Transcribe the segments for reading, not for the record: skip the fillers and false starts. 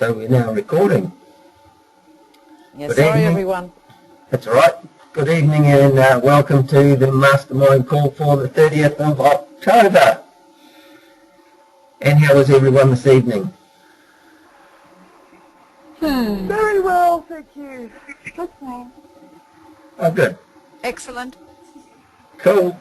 So we're now recording. Yeah, Good sorry evening. everyone. That's all right. Good evening and welcome to the Mastermind call for the 30th of October. And how was everyone this evening? Very well, thank you. Okay. Oh, good. Excellent. Cool.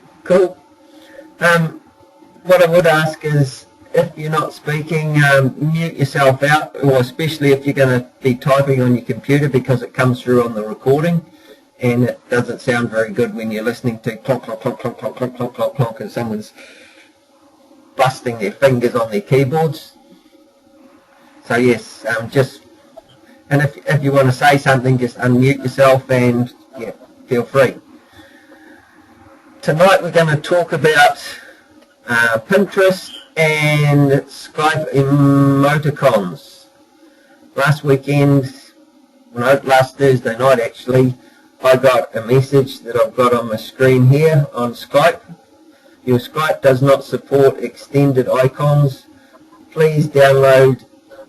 What I would ask is, if you're not speaking, mute yourself out, or especially if you're going to be typing on your computer, because it comes through on the recording and it doesn't sound very good when you're listening to clonk, clonk, clonk, clonk, clonk, clonk, clonk, clonk, clonk, and someone's busting their fingers on their keyboards. So yes, and if you want to say something, just unmute yourself and yeah, feel free. Tonight we're going to talk about Pinterest and Skype emoticons. Last Thursday night actually, I got a message that I've got on my screen here on Skype. Your Skype does not support extended icons. Please download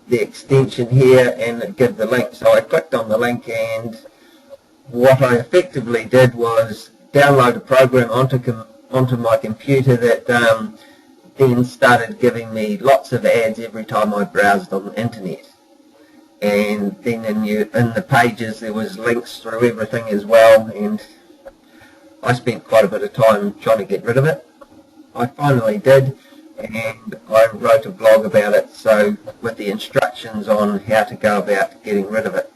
the extension here and give the link. So I clicked on the link, and what I effectively did was download a program onto my computer that then started giving me lots of ads every time I browsed on the internet. And then in the pages there was links through everything as well, and I spent quite a bit of time trying to get rid of it. I finally did, and I wrote a blog about it, so with the instructions on how to go about getting rid of it.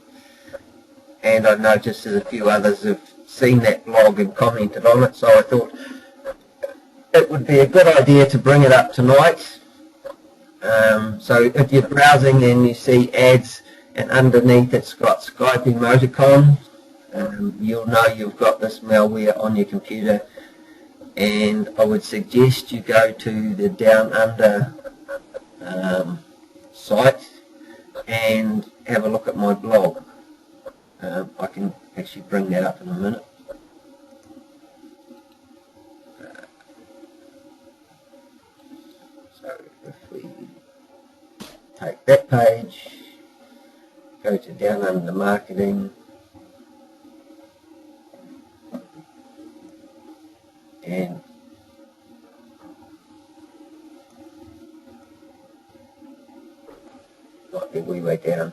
And I noticed that a few others have seen that blog and commented on it, so I thought it would be a good idea to bring it up tonight. So if you're browsing and you see ads and underneath it's got Skype emoticon, you'll know you've got this malware on your computer, and I would suggest you go to the Downunder site and have a look at my blog. I can actually bring that up in a minute. So if we take that page, go to Downunder Marketing, and might be a wee way down.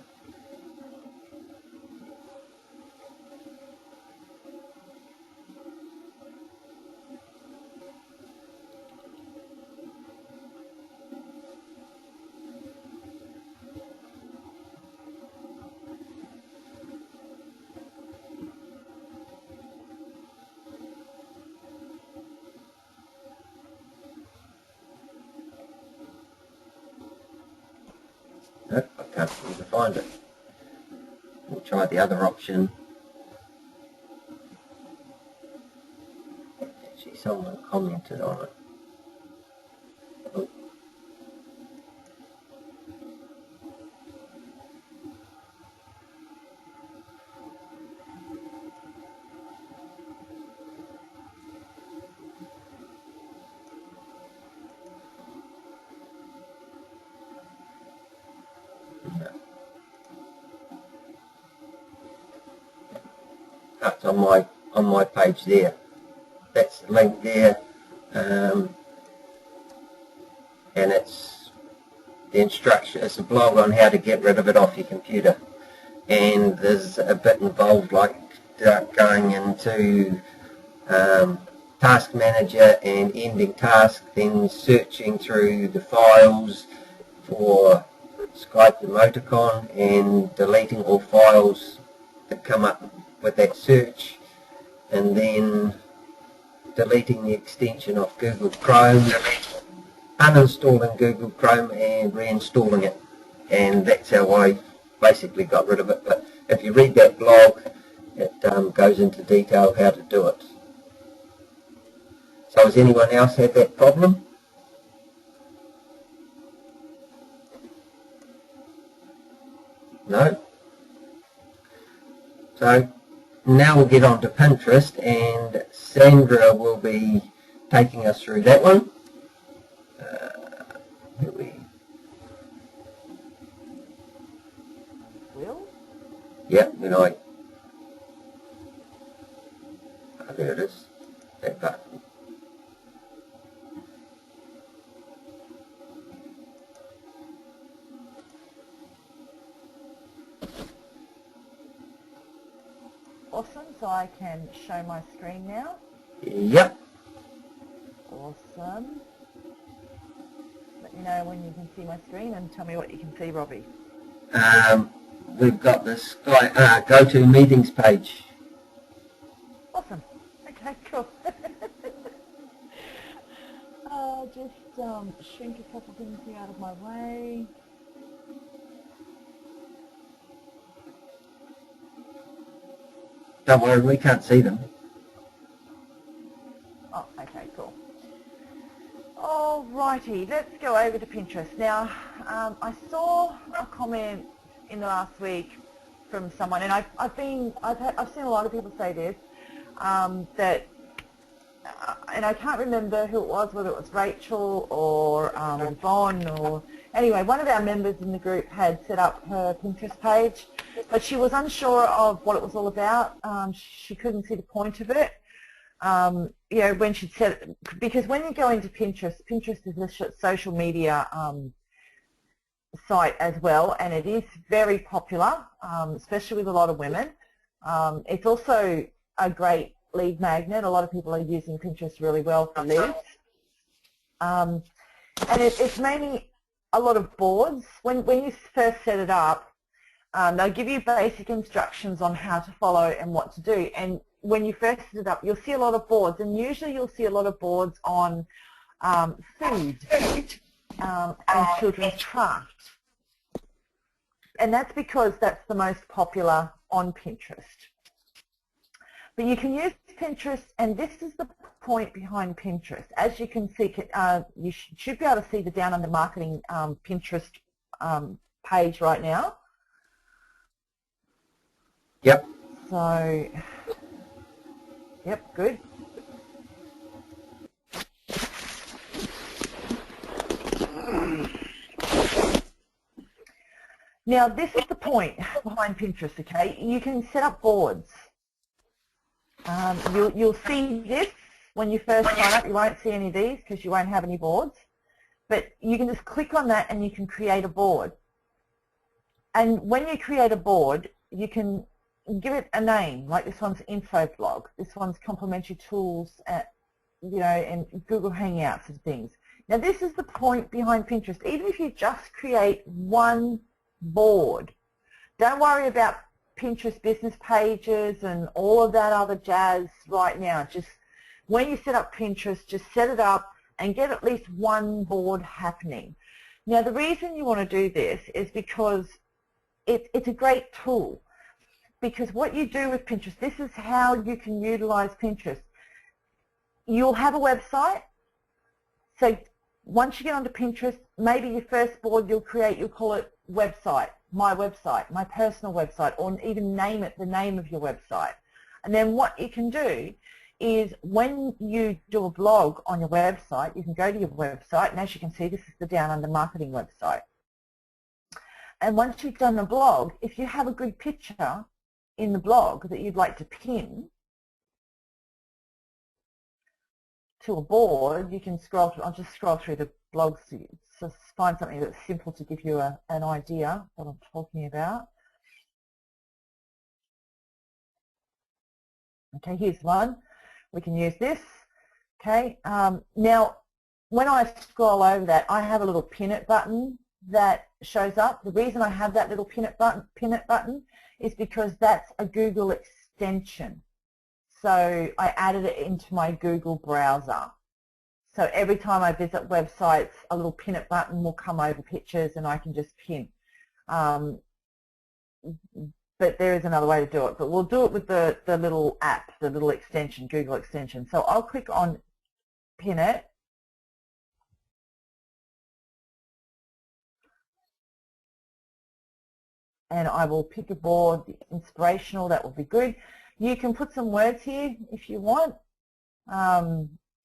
Nope, I can't seem to find it. We'll try the other option. Actually, someone commented on it. Oh. That's on my page there. That's the link there, and it's the instruction. It's a blog on how to get rid of it off your computer, and there's a bit involved like going into Task Manager and ending task, then searching through the files for Skype emoticon and deleting all files that come up with that search, and then deleting the extension off Google Chrome, uninstalling Google Chrome and reinstalling it, and that's how I basically got rid of it. But if you read that blog, it goes into detail how to do it. So has anyone else had that problem? No? So now we'll get on to Pinterest, and Sandra will be taking us through that one. Here we Yep, when I, oh, there it is, that button. Awesome, so I can show my screen now. Yep. Awesome. Let me know when you can see my screen and tell me what you can see, Robbie. We've got the Skype go to meetings page. Awesome. Okay, cool. I'll just shrink a couple things here out of my way. Don't worry, we can't see them. Oh, okay, cool. Alrighty, let's go over to Pinterest. Now, I saw a comment in the last week from someone, and I've seen a lot of people say this, that, and I can't remember who it was, whether it was Rachel or Yvonne, or anyway, one of our members in the group had set up her Pinterest page, but she was unsure of what it was all about. She couldn't see the point of it. You know, when she'd said, because when you go into Pinterest, Pinterest is a social media site as well, and it is very popular, especially with a lot of women. It's also a great lead magnet. A lot of people are using Pinterest really well for leads. And it's mainly a lot of boards. When you first set it up, they'll give you basic instructions on how to follow and what to do. And when you first set it up, you'll see a lot of boards, and usually you'll see a lot of boards on food and children's craft. And that's because that's the most popular on Pinterest. But you can use Pinterest, and this is the point behind Pinterest. As you can see, you should be able to see the Downunder Marketing Pinterest page right now. Yep. So, yep, good. Now, this is the point behind Pinterest, okay? You can set up boards. You'll see this when you first sign up. You won't see any of these because you won't have any boards. But you can just click on that and you can create a board. And when you create a board, you can give it a name, like this one's info blog, this one's complimentary tools, you know, and Google Hangouts and things. Now this is the point behind Pinterest. Even if you just create one board, don't worry about Pinterest business pages and all of that other jazz right now. Just when you set up Pinterest, just set it up and get at least one board happening. Now the reason you want to do this is because it's a great tool. Because what you do with Pinterest, this is how you can utilize Pinterest. You'll have a website. So once you get onto Pinterest, maybe your first board you'll call it website, my personal website, or even name it the name of your website. And then what you can do is when you do a blog on your website, you can go to your website, and as you can see, this is the Downunder Marketing website. And once you've done the blog, if you have a good picture in the blog that you'd like to pin to a board, you can scroll through. I'll just scroll through the blogs to just find something that's simple to give you an idea what I'm talking about. Okay, here's one. We can use this. Okay, now when I scroll over that, I have a little pin it button that shows up. The reason I have that little pin it button is because that's a Google extension. So I added it into my Google browser. So every time I visit websites, a little pin it button will come over pictures and I can just pin. But there is another way to do it. But we'll do it with the little app, the little extension, Google extension. So I'll click on pin it. And I will pick a board, inspirational, that will be good. You can put some words here if you want.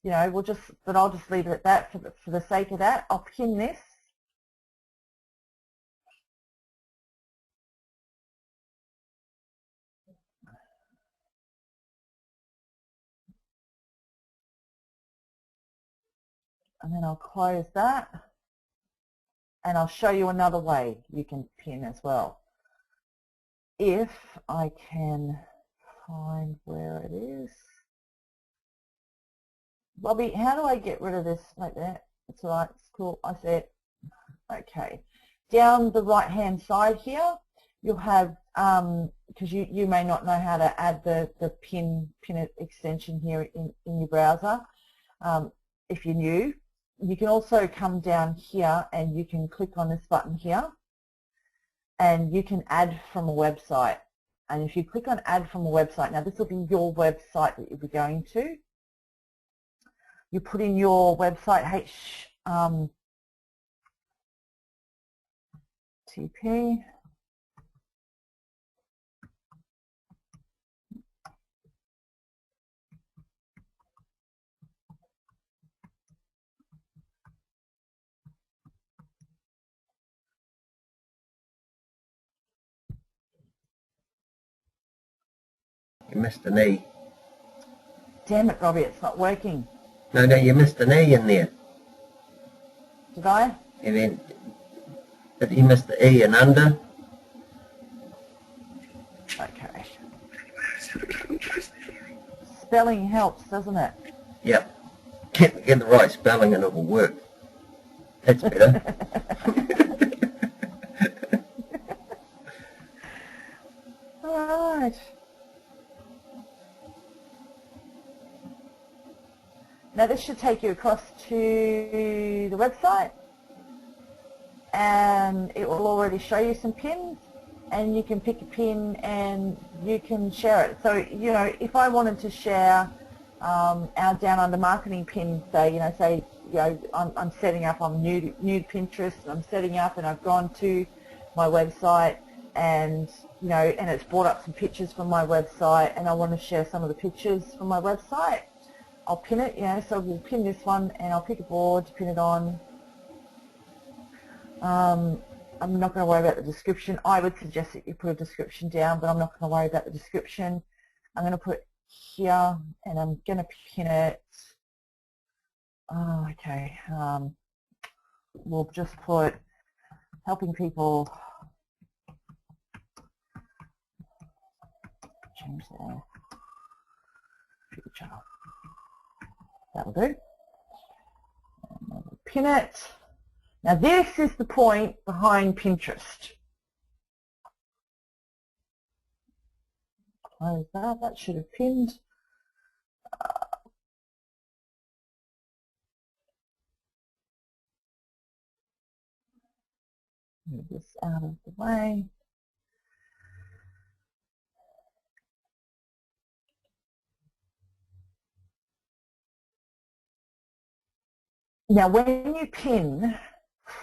You know, but I'll just leave it at that for the sake of that. I'll pin this. And then I'll close that. And I'll show you another way you can pin as well. If I can find where it is. Bobby, how do I get rid of this like that? It's all right, it's cool, I see it. Okay. Down the right hand side here, you'll have, because you may not know how to add the pin extension here in your browser. If you're new, you can also come down here and you can click on this button here and you can add from a website. And if you click on add from a website, now this will be your website that you'll be going to. You put in your website TP. You missed an E. Damn it, Robbie, it's not working. No, you missed an E in there. Did I? And then you missed the E and under. Okay. Spelling helps, doesn't it? Yep. Get the right spelling and it will work. That's better. All right. Now this should take you across to the website and it will already show you some pins and you can pick a pin and you can share it. So, you know, if I wanted to share our Down Under marketing pin, say, I'm setting up, I'm new to Pinterest, and I'm setting up and I've gone to my website and, and it's brought up some pictures from my website and I want to share some of the pictures from my website. I'll pin it, so we'll pin this one and I'll pick a board to pin it on. I'm not going to worry about the description. I would suggest that you put a description down, but I'm not going to worry about the description. I'm going to put here and I'm going to pin it. Oh, okay. We'll just put helping people change their future. That'll do. And we'll pin it. Now this is the point behind Pinterest. Close that. That should have pinned. Move this out of the way. Now when you pin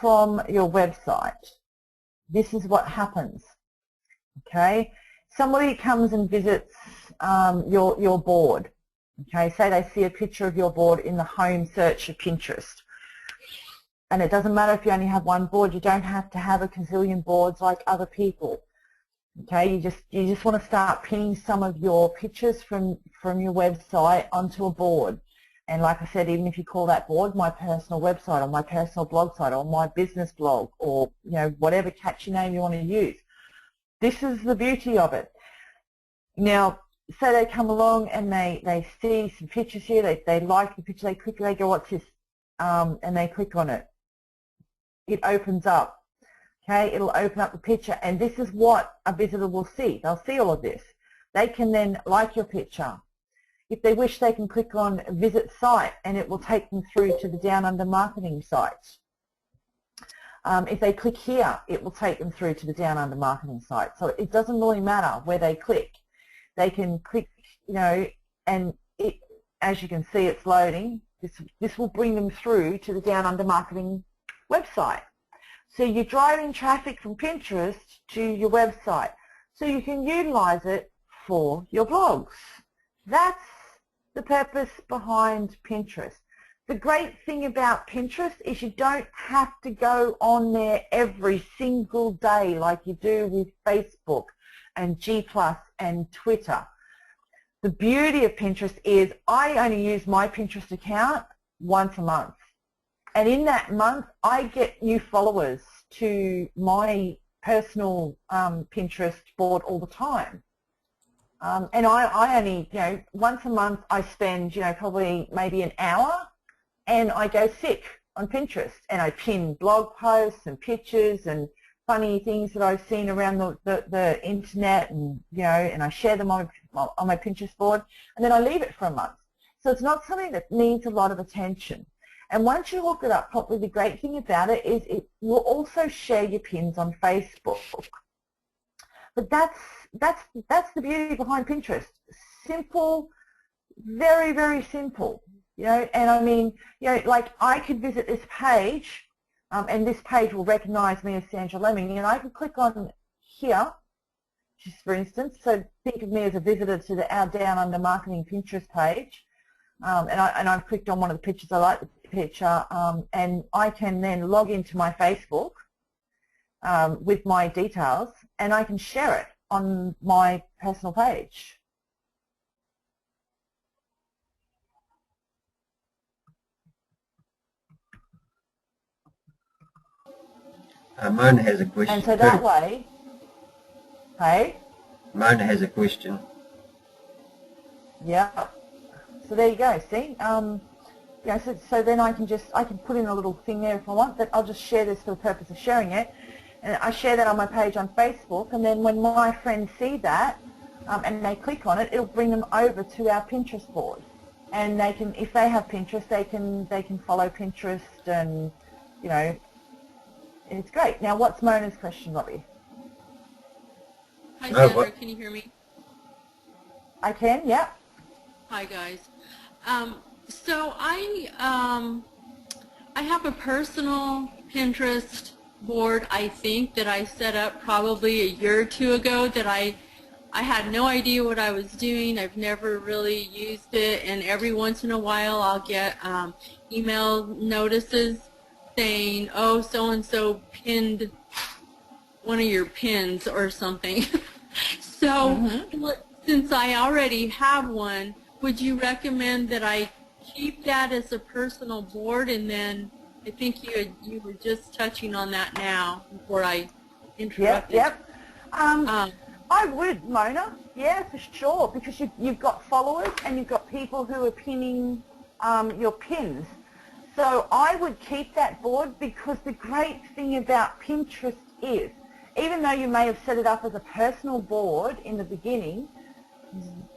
from your website, this is what happens. Okay, somebody comes and visits your board. Okay, say they see a picture of your board in the home search of Pinterest. And it doesn't matter if you only have one board, you don't have to have a gazillion boards like other people. Okay, you just want to start pinning some of your pictures from your website onto a board. And like I said, even if you call that board my personal website or my personal blog site or my business blog or whatever catchy name you want to use, this is the beauty of it. Now, say they come along and they see some pictures here, they like the picture, they click, they go, what's this? And they click on it. It opens up. Okay, it'll open up the picture, and this is what a visitor will see. They'll see all of this. They can then like your picture. If they wish, they can click on Visit Site, and it will take them through to the Down Under marketing site. If they click here, it will take them through to the Down Under marketing site. So it doesn't really matter where they click. They can click, and it, as you can see, it's loading. This will bring them through to the Down Under marketing website. So you're driving traffic from Pinterest to your website, so you can utilize it for your blogs. That's the purpose behind Pinterest. The great thing about Pinterest is you don't have to go on there every single day like you do with Facebook and G+ and Twitter. The beauty of Pinterest is I only use my Pinterest account once a month. And in that month, I get new followers to my personal Pinterest board all the time. And I only, once a month I spend, probably maybe an hour, and I go sick on Pinterest, and I pin blog posts and pictures and funny things that I've seen around the internet, and and I share them on my Pinterest board, and then I leave it for a month. So it's not something that needs a lot of attention. And once you hook it up properly, the great thing about it is it will also share your pins on Facebook. But that's the beauty behind Pinterest. Simple, very, very simple. And I mean, like I could visit this page, and this page will recognize me as Sandra Lemming, and I can click on here, just for instance. So think of me as a visitor to our Downunder Marketing Pinterest page, and I've clicked on one of the pictures. I like the picture, and I can then log into my Facebook with my details, and I can share it on my personal page. Mona has a question. And so that way, hey? Mona has a question. Yeah. So there you go. See, so then I can put in a little thing there if I want, but I'll just share this for the purpose of sharing it, and I share that on my page on Facebook, and then when my friends see that and they click on it, it'll bring them over to our Pinterest board, and they can, if they have Pinterest, they can follow Pinterest, and it's great. Now, what's Mona's question, Robbie? Hi, Sandra. Can you hear me? I can. Yeah. Hi, guys. So I have a personal Pinterest board, I think, that I set up probably a year or two ago that I had no idea what I was doing. I've never really used it, and every once in a while I'll get email notices saying, oh, so-and-so pinned one of your pins or something. So since I already have one, would you recommend that I keep that as a personal board? And then I think you were just touching on that now before I interrupted. Yep. I would, Mona. Yeah, for sure, because you've got followers and you've got people who are pinning your pins. So I would keep that board, because the great thing about Pinterest is, even though you may have set it up as a personal board in the beginning,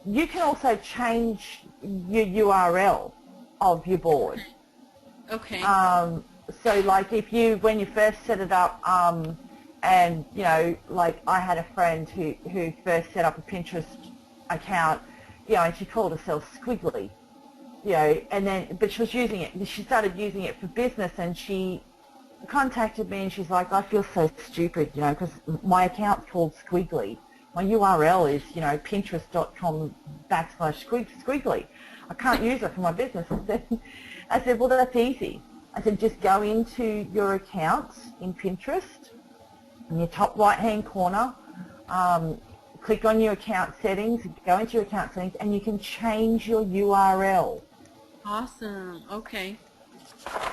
you can also change your URL of your board. Okay. So like when you first set it up, and like I had a friend who first set up a Pinterest account, and she called herself Squiggly, but she was using it. She started using it for business, and she contacted me, and she's like, I feel so stupid, because my account's called Squiggly. My URL is, pinterest.com/squiggly. I can't use it for my business. I said, well, that's easy. I said, just go into your accounts in Pinterest, in your top right-hand corner, click on your account settings, go into your account settings, and you can change your URL. Awesome. Okay.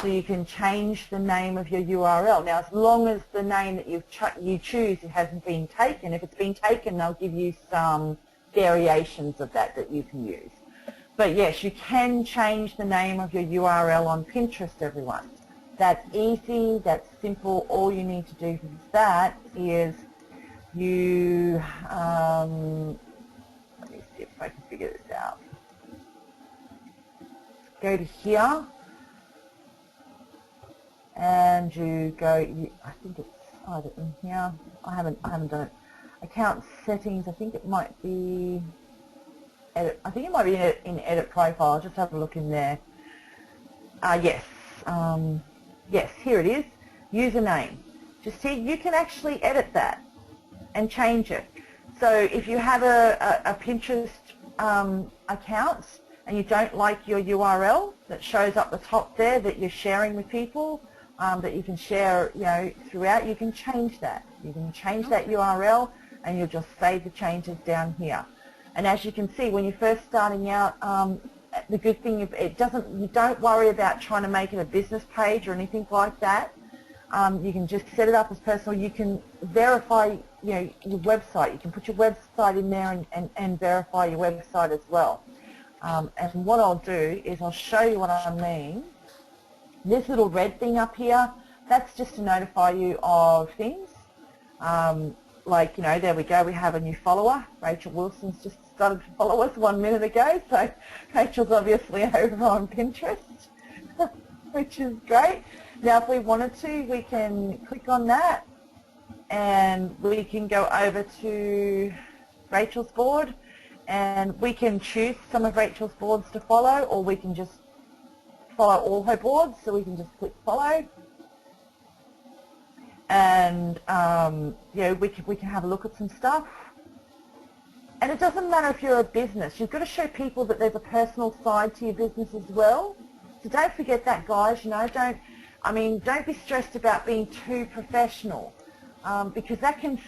So you can change the name of your URL. Now, as long as the name that you choose hasn't been taken, if it's been taken, they'll give you some variations of that you can use. But yes, you can change the name of your URL on Pinterest, everyone. That's easy, that's simple. All you need to do for that is you, let me see if I can figure this out. Go to here, and you go, I think it's either in here. I haven't done it. Account settings, I think it might be edit. I think it might be in edit profile. I'll just have a look in there. Yes. Yes, here it is. Username. Just see, you can actually edit that and change it. So if you have a Pinterest account and you don't like your URL that shows up the top there that you're sharing with people, that you can share, throughout, you can change that. You can change that URL, and you'll just save the changes down here. And as you can see, when you're first starting out, the good thing, it doesn't, you don't worry about trying to make it a business page or anything like that. You can just set it up as personal. You can verify, your website. You can put your website in there and verify your website as well. And what I'll do is I'll show you what I mean. This little red thing up here, that's just to notify you of things. Like, there we go, we have a new follower. Rachel Wilson's just started to follow us 1 minute ago, so Rachel's obviously over on Pinterest, which is great. Now, if we wanted to, we can click on that, and we can go over to Rachel's board, and we can choose some of Rachel's boards to follow, or we can just follow all her boards, so we can just click follow. And we can have a look at some stuff. And it doesn't matter if you're a business. You've got to show people that there's a personal side to your business as well. So don't forget that, guys. Don't be stressed about being too professional, because that can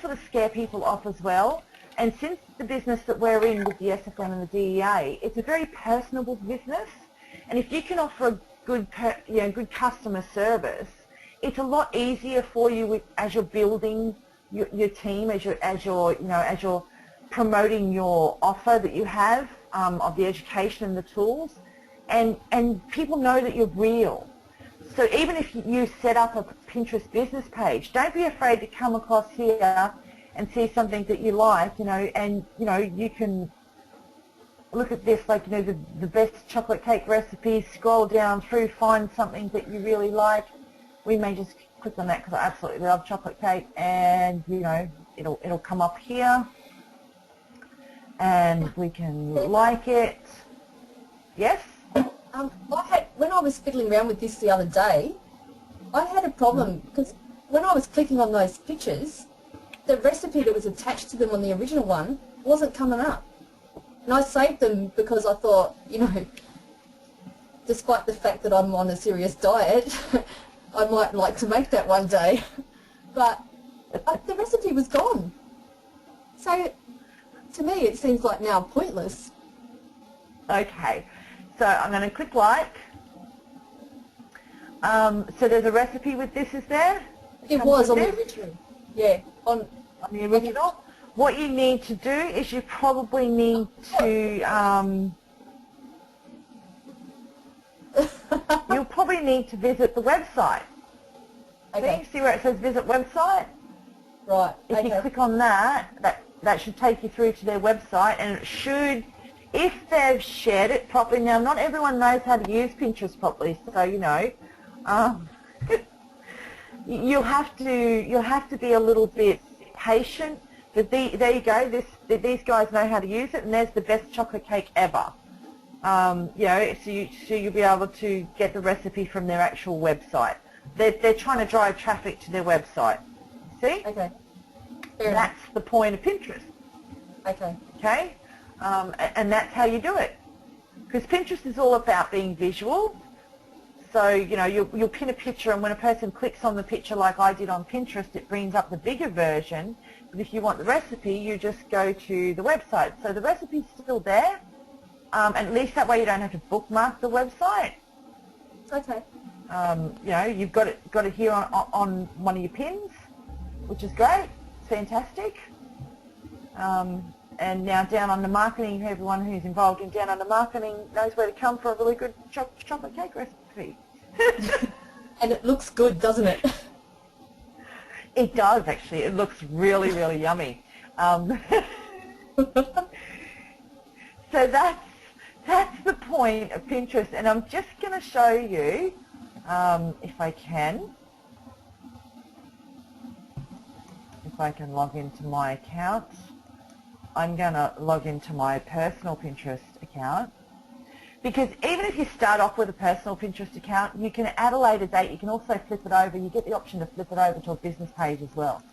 sort of scare people off as well. And since the business that we're in with the SFM and the DEA, it's a very personable business. And if you can offer a good customer service, it's a lot easier for you as you're building your team, as you're promoting your offer that you have of the education and the tools, and people know that you're real. So even if you set up a Pinterest business page, don't be afraid to come across here and see something that you like, and you can look at this, like, the best chocolate cake recipes, scroll down through, find something that you really like. We may just click on that because I absolutely love chocolate cake, and it'll come up here, and we can like it. Yes? When I was fiddling around with this the other day, I had a problem because when I was clicking on those pictures, the recipe that was attached to them on the original one wasn't coming up. And I saved them because I thought, despite the fact that I'm on a serious diet, I might like to make that one day. But the recipe was gone. So to me it seems like now pointless. Okay, so I'm going to click like. So there's a recipe with this, is there? It was on the original. Yeah, on the original. What you need to do is you probably need to you'll probably need to visit the website. Okay. See where it says visit website? Right. If you click on that should take you through to their website, and it should, if they've shared it properly. Now, not everyone knows how to use Pinterest properly, so you'll have to be a little bit patient. But there you go. These guys know how to use it, and there's the best chocolate cake ever. So you'll be able to get the recipe from their actual website. They're trying to drive traffic to their website. See? Okay. That's the point of Pinterest. Okay. Okay? And that's how you do it. Because Pinterest is all about being visual. So, you'll pin a picture, and when a person clicks on the picture like I did on Pinterest, it brings up the bigger version. But if you want the recipe, you just go to the website. So the recipe's still there. And at least that way you don't have to bookmark the website. Okay. You've got it here on one of your pins, which is great. It's fantastic. And now down under marketing, everyone who's involved in down under marketing knows where to come for a really good chocolate cake recipe. And it looks good, doesn't it? It does, actually. It looks really, really yummy. So that's the point of Pinterest, and I'm just going to show you, if I can log into my account. I'm going to log into my personal Pinterest account, because even if you start off with a personal Pinterest account, you can add a later date. You can also flip it over. You get the option to flip it over to a business page as well.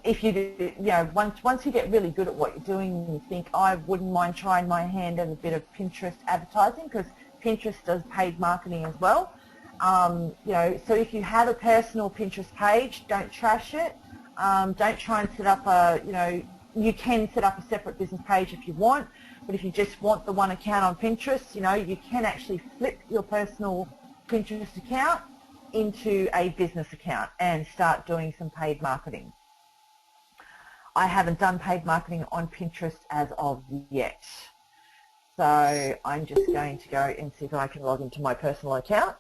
If you do, once you get really good at what you're doing, you think, I wouldn't mind trying my hand at a bit of Pinterest advertising, because Pinterest does paid marketing as well. So if you have a personal Pinterest page, don't trash it. Don't try and set up you can set up a separate business page if you want, But if you just want the one account on Pinterest, you know, you can actually flip your personal Pinterest account into a business account and start doing some paid marketing. I haven't done paid marketing on Pinterest as of yet. So I'm just going to go and see if I can log into my personal account.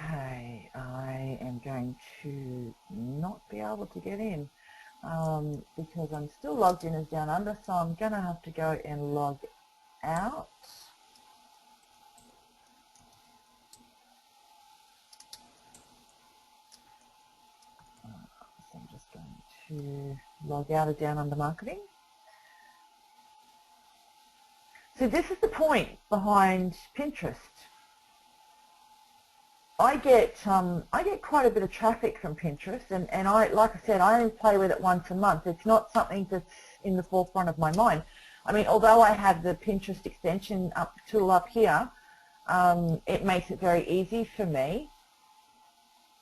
Okay, I am going to not be able to get in because I'm still logged in as Downunder, so I'm going to have to go and log out. So I'm just going to log out of Downunder Marketing. So this is the point behind Pinterest. I get quite a bit of traffic from Pinterest, and like I said, I only play with it once a month. It's not something that's in the forefront of my mind. I mean, although I have the Pinterest extension tool up here, it makes it very easy for me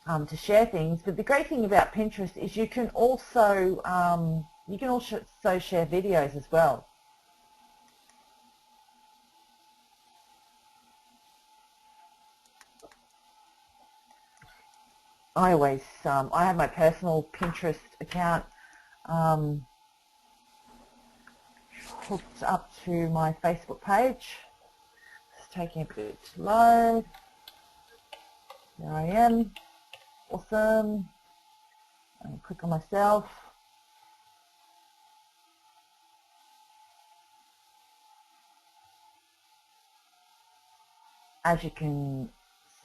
to share things. But the great thing about Pinterest is you can also share videos as well. I have my personal Pinterest account hooked up to my Facebook page. It's taking a bit to load. There I am. Awesome. I'll click on myself. As you can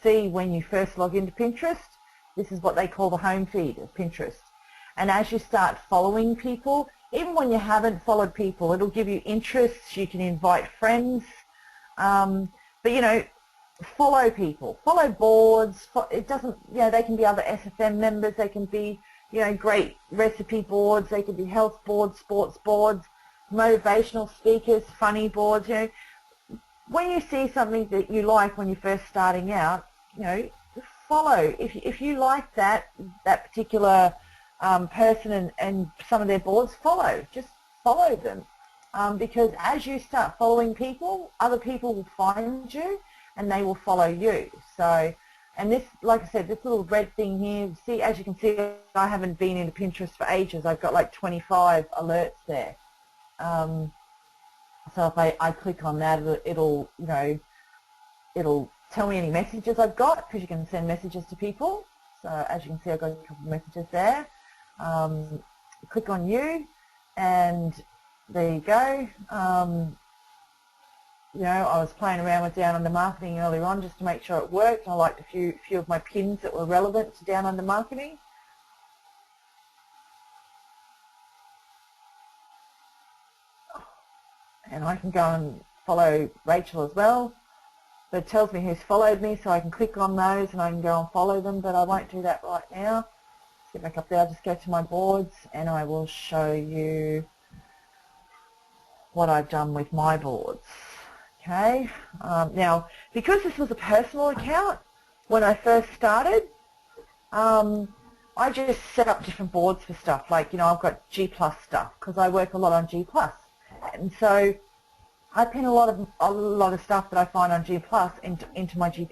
see, when you first log into Pinterest, this is what they call the home feed of Pinterest. And as you start following people, even when you haven't followed people, it'll give you interests. You can invite friends. But you know, follow people, follow boards. It doesn't, you know, they can be other SFM members. They can be, you know, great recipe boards. They can be health boards, sports boards, motivational speakers, funny boards. You know, when you see something that you like when you're first starting out, you know, follow. If you like that particular person and some of their boards, just follow them, because as you start following people, other people will find you and they will follow you. So, and this, like I said, this little red thing here, see, as you can see, I haven't been into Pinterest for ages. I've got like 25 alerts there. So if I click on that, it'll you know, it'll tell me any messages I've got, because you can send messages to people. So as you can see, I've got a couple of messages there. Click on you, and there you go. You know, I was playing around with Downunder Marketing earlier on just to make sure it worked. I liked a few of my pins that were relevant to Downunder Marketing. And I can go and follow Rachel as well. But it tells me who's followed me, so I can click on those and I can go and follow them, but I won't do that right now. Let's get back up there. I'll just go to my boards and I will show you what I've done with my boards. Okay, now because this was a personal account when I first started, I just set up different boards for stuff, like, you know, I've got G+ stuff because I work a lot on G+, and so I pin a lot of stuff that I find on G+ into my G+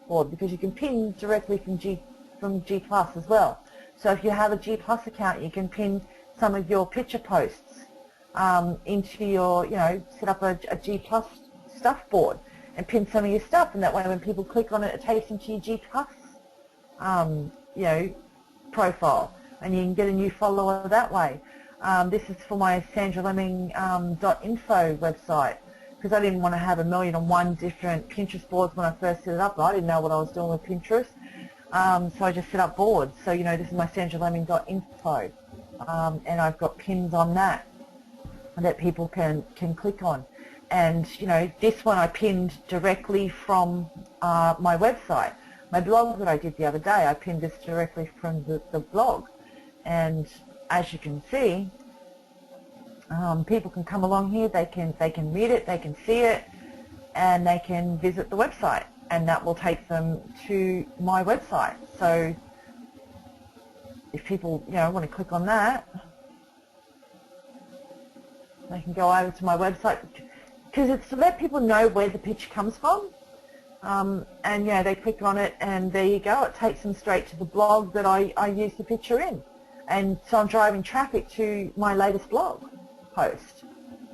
board, because you can pin directly from G+ as well. So if you have a G+ account, you can pin some of your picture posts into your, you know, set up a G+ stuff board and pin some of your stuff, and that way when people click on it, it takes them to your G+, you know, profile, and you can get a new follower that way. This is for my sandralemming.info website, because I didn't want to have 1,000,001 different Pinterest boards when I first set it up. I didn't know what I was doing with Pinterest, so I just set up boards. So, you know, this is my sandralemming.info, and I've got pins on that people can click on. And, you know, this one I pinned directly from my website. My blog that I did the other day, I pinned this directly from the blog. And as you can see, people can come along here, they can read it, they can see it, and they can visit the website, and that will take them to my website. So if people, want to click on that, they can go over to my website, because it's to let people know where the picture comes from. And they click on it, and there you go. It takes them straight to the blog that I used the picture in. And so I'm driving traffic to my latest blog post.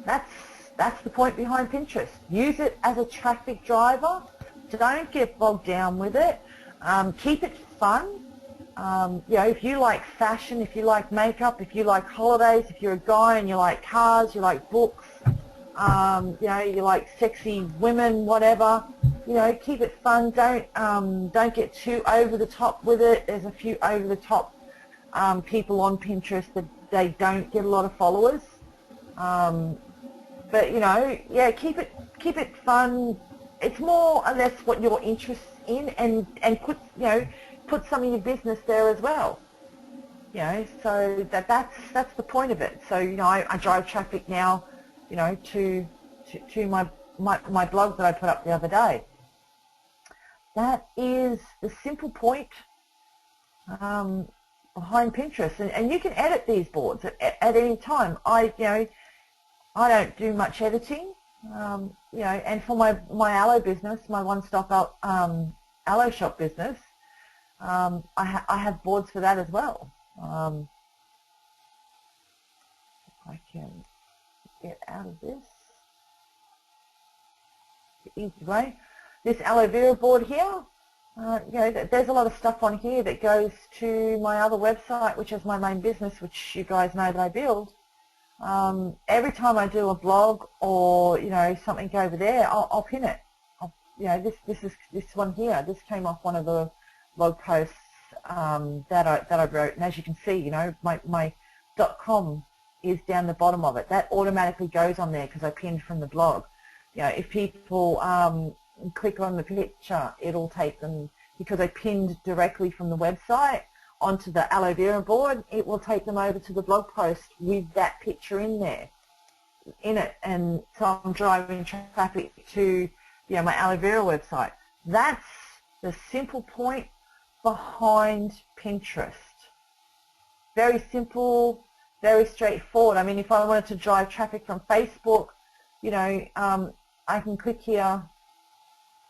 That's the point behind Pinterest. Use it as a traffic driver. Don't get bogged down with it. Keep it fun. If you like fashion, if you like makeup, if you like holidays, if you're a guy and you like cars, you like books, you like sexy women, whatever, keep it fun. Don't get too over the top with it. There's a few over the top people on Pinterest that they don't get a lot of followers. But keep it fun. It's more or less what you're interested in, and put some of your business there as well. So that's the point of it. So I drive traffic now, to my blog that I put up the other day. That is the simple point behind Pinterest, and you can edit these boards at any time. I don't do much editing, and for my aloe business, my one-stop aloe shop business, I have boards for that as well. If I can get out of this the easy way. This aloe vera board here, there's a lot of stuff on here that goes to my other website, which is my main business, which you guys know that I build. Every time I do a blog or something over there, I'll pin it. This one here. This came off one of the blog posts that I wrote, and as you can see, my .com is down the bottom of it. That automatically goes on there because I pinned from the blog. If people click on the picture, it'll take them, because I pinned directly from the website onto the aloe vera board, it will take them over to the blog post with that picture in it, and so I'm driving traffic to my aloe vera website. That's the simple point behind Pinterest. Very simple, very straightforward. I mean, if I wanted to drive traffic from Facebook, I can click here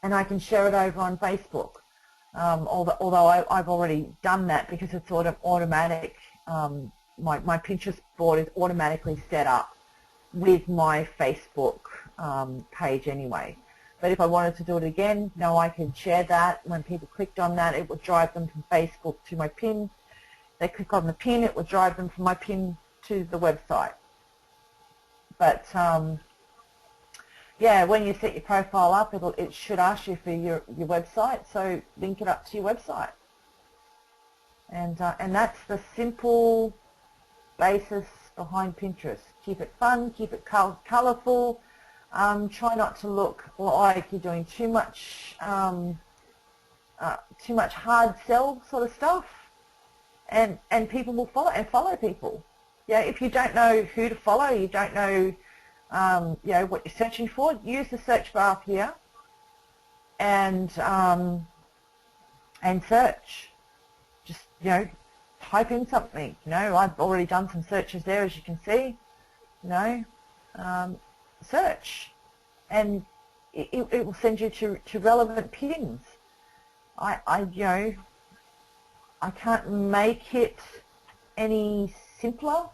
and I can share it over on Facebook. Although I've already done that because it's sort of automatic. My Pinterest board is automatically set up with my Facebook page anyway. But if I wanted to do it again, I can share that. When people clicked on that, it would drive them from Facebook to my pin. They click on the pin, it would drive them from my pin to the website. But when you set your profile up, it should ask you for your website, so link it up to your website. And that's the simple basis behind Pinterest. Keep it fun, keep it colourful. Try not to look like you're doing too much hard sell sort of stuff, and people will follow people. If you don't know who to follow, you don't know what you're searching for, use the search bar up here and search. Just type in something. I've already done some searches there, as you can see. Search, and it will send you to relevant pins. I can't make it any simpler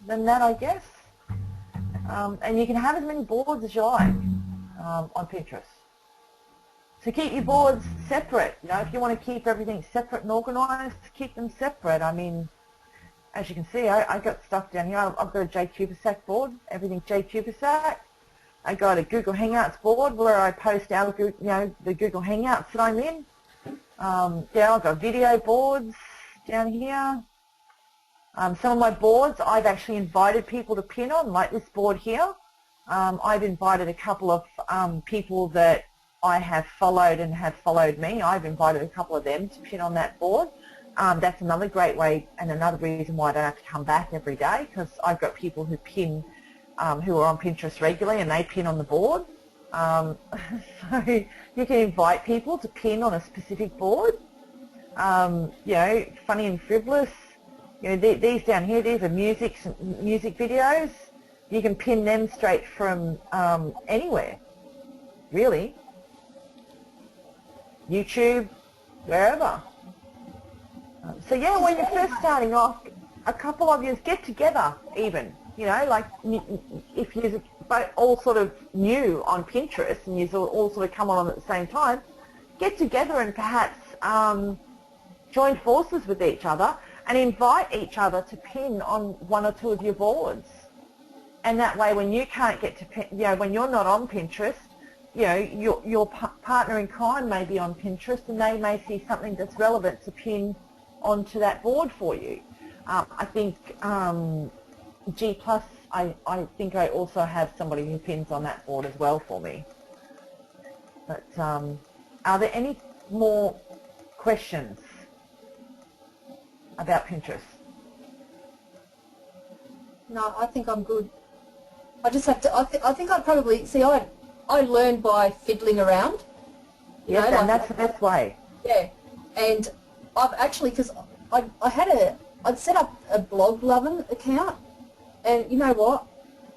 than that, I guess. And you can have as many boards as you like on Pinterest. So keep your boards separate. If you want to keep everything separate and organized, keep them separate. I mean, as you can see, I got stuff down here. I've got a JCubisac board, everything JCubisac. I got a Google Hangouts board where I post out, the Google Hangouts that I'm in. I've got video boards down here. Some of my boards I've actually invited people to pin on, like this board here. I've invited a couple of people that I have followed and have followed me. I've invited a couple of them to pin on that board. That's another great way and another reason why I don't have to come back every day, because I've got people who pin, who are on Pinterest regularly, and they pin on the board. So you can invite people to pin on a specific board. Funny and frivolous. You know, these down here, these are music videos. You can pin them straight from anywhere, really. YouTube, wherever. So yeah, when you're first starting off, a couple of you get together even, you know, like if you're all sort of new on Pinterest and you all sort of come on at the same time, get together and perhaps join forces with each other and invite each other to pin on one or two of your boards. And that way when you can't get to pin, you know, when you're not on Pinterest, you know, your partner in crime may be on Pinterest and they may see something that's relevant to pin onto that board for you. I think G+, I think I also have somebody who pins on that board as well for me. But are there any more questions about Pinterest? No, I think I'm good. I just have to, I think I'd probably, see, I learned by fiddling around. Yes, know, and that's the best way. Yeah, and I've actually, because I'd set up a blog lovin' account, and you know what?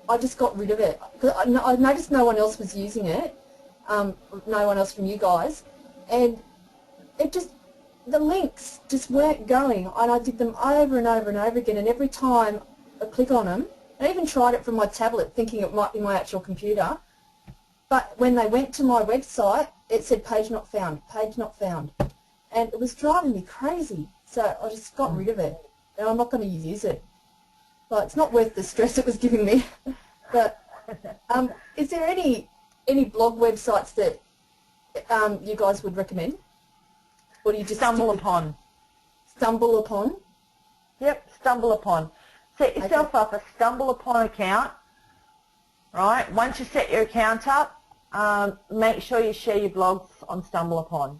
I just got rid of it. Cause I noticed no one else was using it, no one else from you guys, and it just, the links just weren't going, and I did them over and over and over again, and every time I click on them, I even tried it from my tablet thinking it might be my actual computer, but when they went to my website, it said page not found, and it was driving me crazy, so I just got rid of it, and I'm not going to use it. Well, it's not worth the stress it was giving me. But is there any blog websites that you guys would recommend? Or do you just Stumble upon? Stumble upon? Yep, Stumble upon. Set yourself up a Stumble upon account, right? Once you set your account up, make sure you share your blogs on Stumble upon.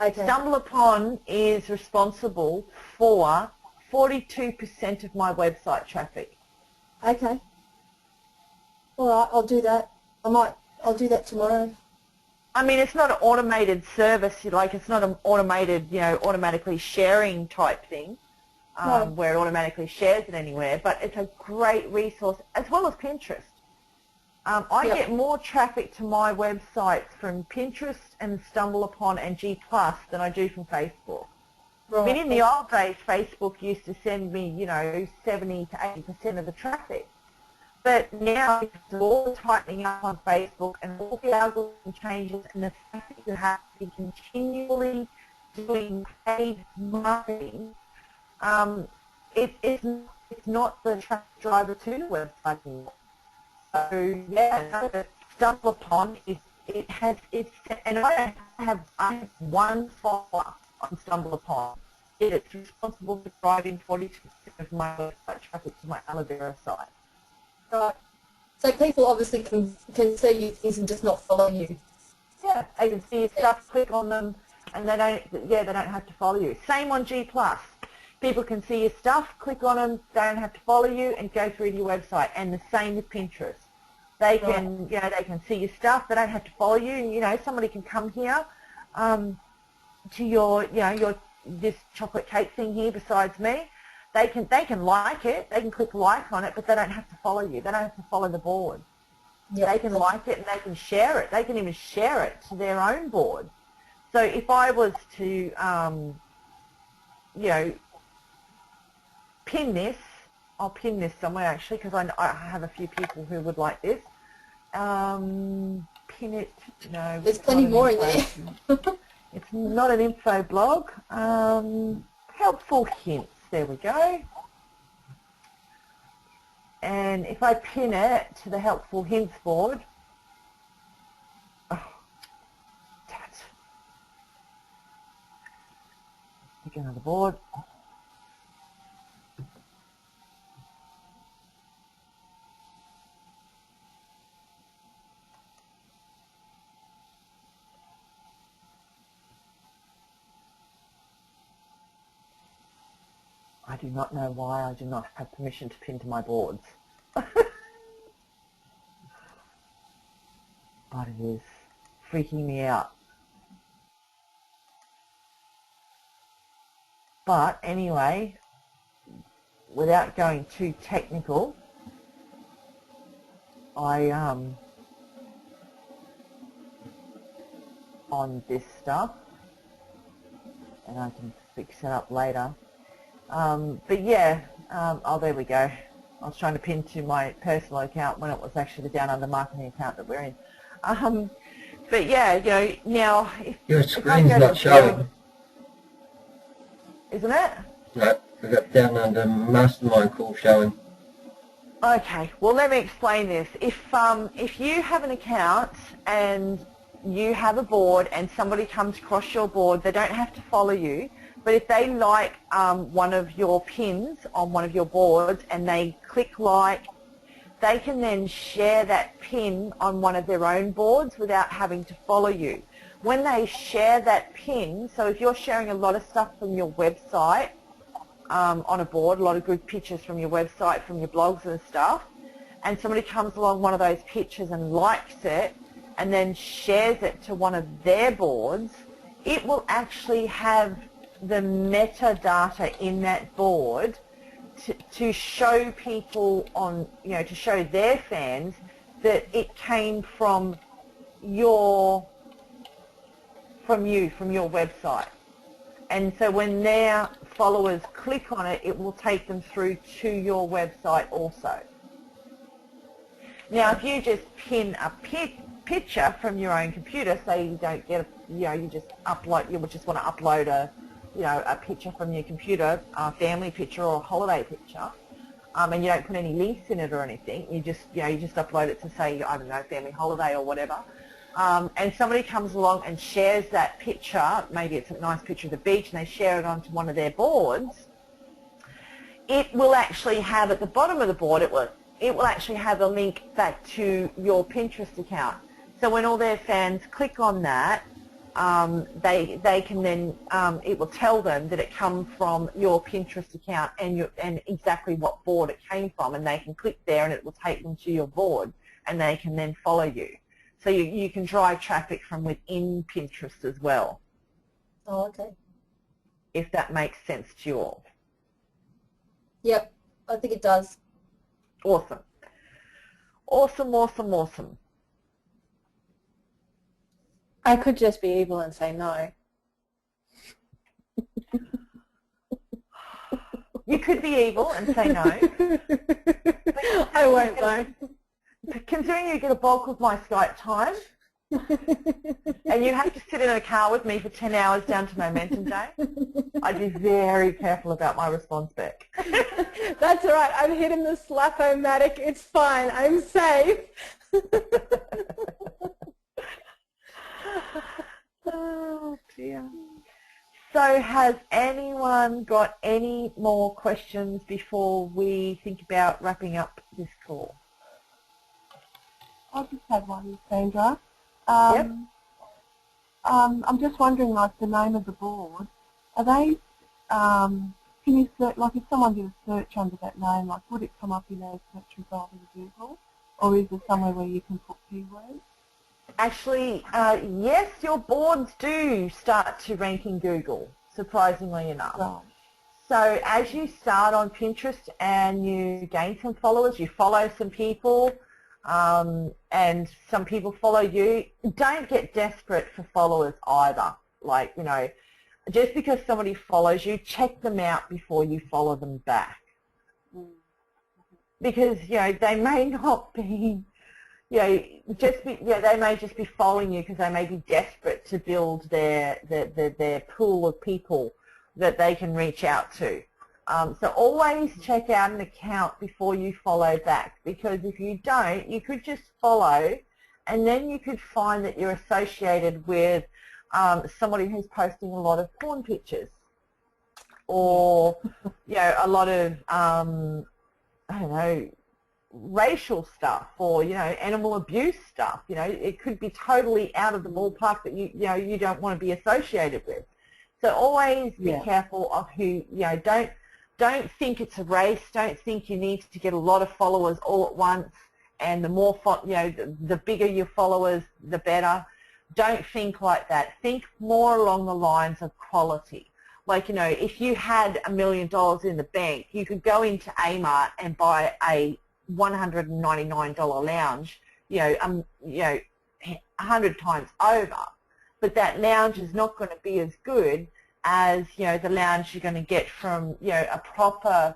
Okay. Stumble upon is responsible for 42% of my website traffic. Okay. All right, I'll do that. I'll do that tomorrow. I mean, it's not an automated service, like it's not an automated, you know, automatically sharing type thing, No. where it automatically shares it anywhere, but it's a great resource, as well as Pinterest. I Yep. get more traffic to my websites from Pinterest and Stumble upon and G+ than I do from Facebook. Right. I mean, in the old days, Facebook used to send me, you know, 70 to 80% of the traffic. But now, because of all the tightening up on Facebook and all the algorithm changes and the fact that you have to be continually doing paid marketing, it's not the traffic driver to the website anymore. So, yeah, Stumble upon and I have one follower on Stumble upon. It's responsible for driving 40% of my website traffic to my aloe vera site. Right. So people obviously can see you things and just not follow you. Yeah, they can see your stuff, click on them, and they don't have to follow you. Same on G+. People can see your stuff, click on them, they don't have to follow you, and go through to your website. And the same with Pinterest. They can, you know, they can see your stuff, they don't have to follow you. And, you know, somebody can come here to your, you know, this chocolate cake thing here besides me. They can like it, they can click like on it, but they don't have to follow you. They don't have to follow the board. Yep. They can like it and they can share it. They can even share it to their own board. So if I was to, you know, pin this, I'll pin this somewhere actually because I have a few people who would like this. Pin it, no. There's plenty more in there. It's not an info blog. Helpful hints. There we go. And if I pin it to the helpful hints board, damn it. Pick another board. I do not know why I do not have permission to pin to my boards. But it is freaking me out. But anyway, without going too technical, on this stuff, and I can fix it up later. But yeah, oh, there we go. I was trying to pin to my personal account when it was actually the Downunder marketing account that we're in. But yeah, you know, now if Your if I screen's go not to showing. isn't it? No, we've got Downunder Mastermind call showing. Okay, well let me explain this. If you have an account and you have a board and somebody comes across your board, they don't have to follow you, but if they like one of your pins on one of your boards and they click like, they can then share that pin on one of their own boards without having to follow you. When they share that pin, so if you're sharing a lot of stuff from your website, on a board, a lot of good pictures from your website, from your blogs and stuff, and somebody comes along one of those pictures and likes it and then shares it to one of their boards, it will actually have the metadata in that board to show people on, you know, to show their fans that it came from your website. And so when their followers click on it, it will take them through to your website also. Now, if you just pin a picture from your own computer, say you don't get, you just upload, you would just want to upload a picture from your computer, a family picture or a holiday picture, and you don't put any links in it or anything. You just upload it to say, I don't know, family holiday or whatever. And somebody comes along and shares that picture, maybe it's a nice picture of the beach, and they share it onto one of their boards, it will actually have at the bottom of the board, it will actually have a link back to your Pinterest account. So when all their fans click on that, they can then, it will tell them that it comes from your Pinterest account and exactly what board it came from, and they can click there and it will take them to your board and they can then follow you. So you can drive traffic from within Pinterest as well. Oh, okay. If that makes sense to you all. Yep, I think it does. Awesome. Awesome, awesome, awesome. I could just be evil and say no. You could be evil and say no. I won't though. Considering you get a bulk of my Skype time, and you have to sit in a car with me for 10 hours down to Momentum Day, I'd be very careful about my response back. That's all right. I've hidden the slap-o-matic. It's fine. I'm safe. Oh, dear. So has anyone got any more questions before we think about wrapping up this call? I just had one, Sandra. Yep. I'm just wondering, like, the name of the board. Are they, can you search, like, if someone did a search under that name, like, would it come up in a search result in Google? Or is there somewhere where you can put keywords? Actually, yes, your boards do start to rank in Google, surprisingly enough. Right. So as you start on Pinterest and you gain some followers, you follow some people, and some people follow you, don't get desperate for followers either. Like, you know, just because somebody follows you, check them out before you follow them back. Because, you know, they may not be, you know, they may just be following you because they may be desperate to build their pool of people that they can reach out to. So always check out an account before you follow back, because if you don't, you could just follow and then you could find that you're associated with somebody who's posting a lot of porn pictures or, you know, a lot of, I don't know, racial stuff or, you know, animal abuse stuff. You know, it could be totally out of the ballpark that you know, you don't want to be associated with. So always be careful of who, you know, don't think it's a race. Don't think you need to get a lot of followers all at once, and the more, you know, the bigger your followers, the better. Don't think like that. Think more along the lines of quality. Like, you know, if you had $1 million in the bank, you could go into Amart and buy a $199 lounge, you know, 100 times over. But that lounge is not going to be as good as, you know, the lounge you're going to get from, you know, a proper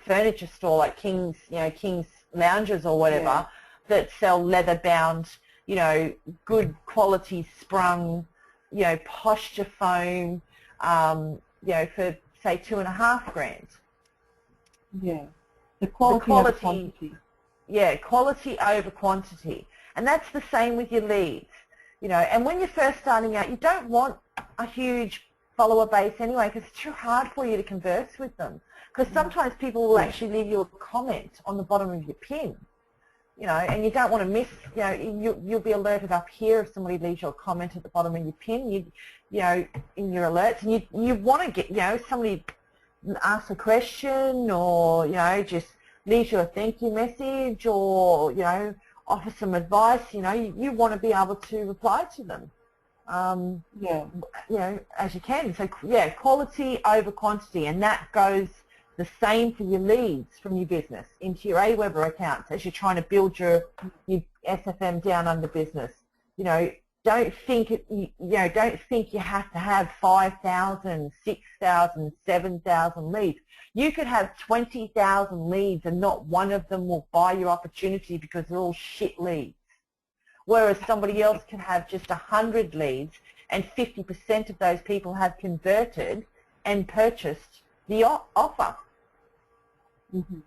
furniture store like King's, you know, King's Lounges or whatever, that sell leather-bound, you know, good quality sprung, you know, posture foam, you know, for say $2,500. Yeah, the quality over quantity. Yeah, quality over quantity, and that's the same with your leads. You know, and when you're first starting out, you don't want a huge follower base anyway, because it's too hard for you to converse with them. Because sometimes people will actually leave you a comment on the bottom of your pin. You know, and you don't want to miss, you know, you'll be alerted up here if somebody leaves you a comment at the bottom of your pin, you know, in your alerts, and you want to get, you know, somebody asks a question or, you know, just leaves you a thank you message or, you know, offer some advice, you know, you want to be able to reply to them, you know, as you can. So, yeah, quality over quantity, and that goes the same for your leads from your business into your AWeber accounts as you're trying to build your SFM Downunder business. You know, don't think you have to have 5,000, 6,000, 7,000 leads. You could have 20,000 leads and not one of them will buy your opportunity because they're all shit leads. Whereas somebody else can have just 100 leads and 50% of those people have converted and purchased the offer. Mm-hmm.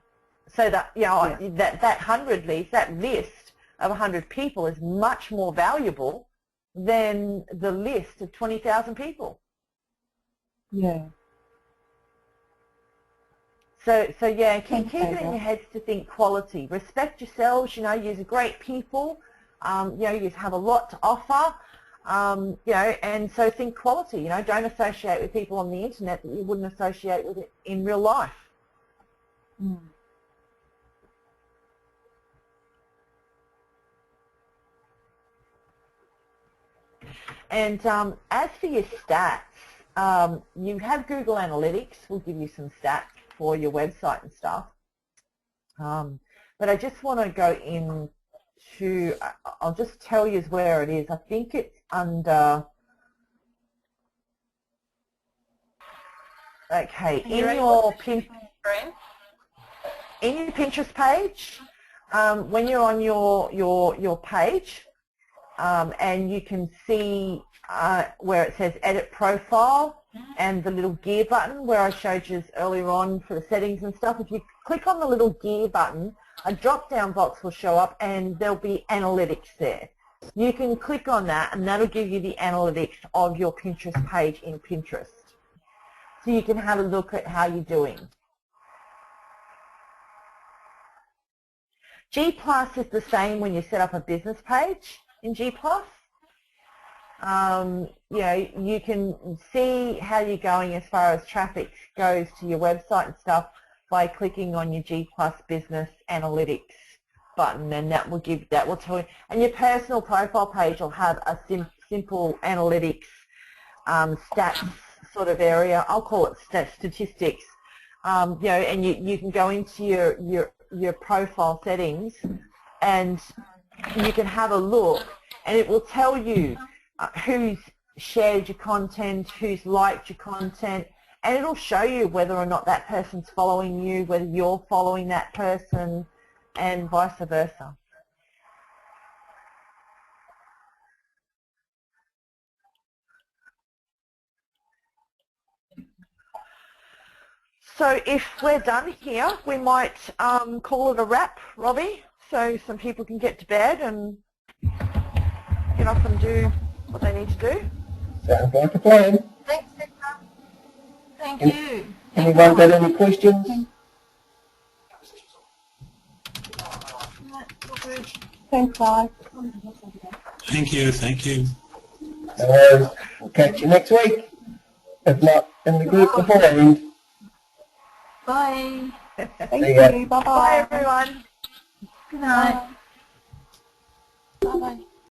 So that, you know, that 100 leads, that list of 100 people is much more valuable than the list of 20,000 people. Yeah. So yeah, keep it in your heads to think quality. Respect yourselves, you know, you're great people, you know, you have a lot to offer, you know, and so think quality, you know, don't associate with people on the internet that you wouldn't associate with it in real life. Mm. And as for your stats, you have Google Analytics, will give you some stats for your website and stuff. But I just want to go into, I'll just tell you where it is. I think it's under, okay, in your Pinterest page, when you're on your page, and you can see where it says edit profile and the little gear button where I showed you earlier on for the settings and stuff. If you click on the little gear button, a drop down box will show up and there'll be analytics there. You can click on that and that'll give you the analytics of your Pinterest page in Pinterest. So you can have a look at how you're doing. G+ is the same when you set up a business page in G+. You know, you can see how you're going as far as traffic goes to your website and stuff by clicking on your G+ business analytics button, and that will tell you. And your personal profile page will have a simple analytics stats sort of area. I'll call it statistics. You know, and you can go into your profile settings and you can have a look, and it will tell you who's shared your content, who's liked your content, and it'll show you whether or not that person's following you, whether you're following that person, and vice versa. So if we're done here, we might call it a wrap, Robbie, so some people can get to bed and get off and do what they need to do. Sounds like a plan. Thanks, Sarah. Thank you. Anyone got any questions? Thanks, guys. Thank you, thank you. No worries. We'll catch you next week. If not in the group beforehand. Bye. Thank See ya. you. Bye-bye. Bye, everyone. Good night. Bye-bye.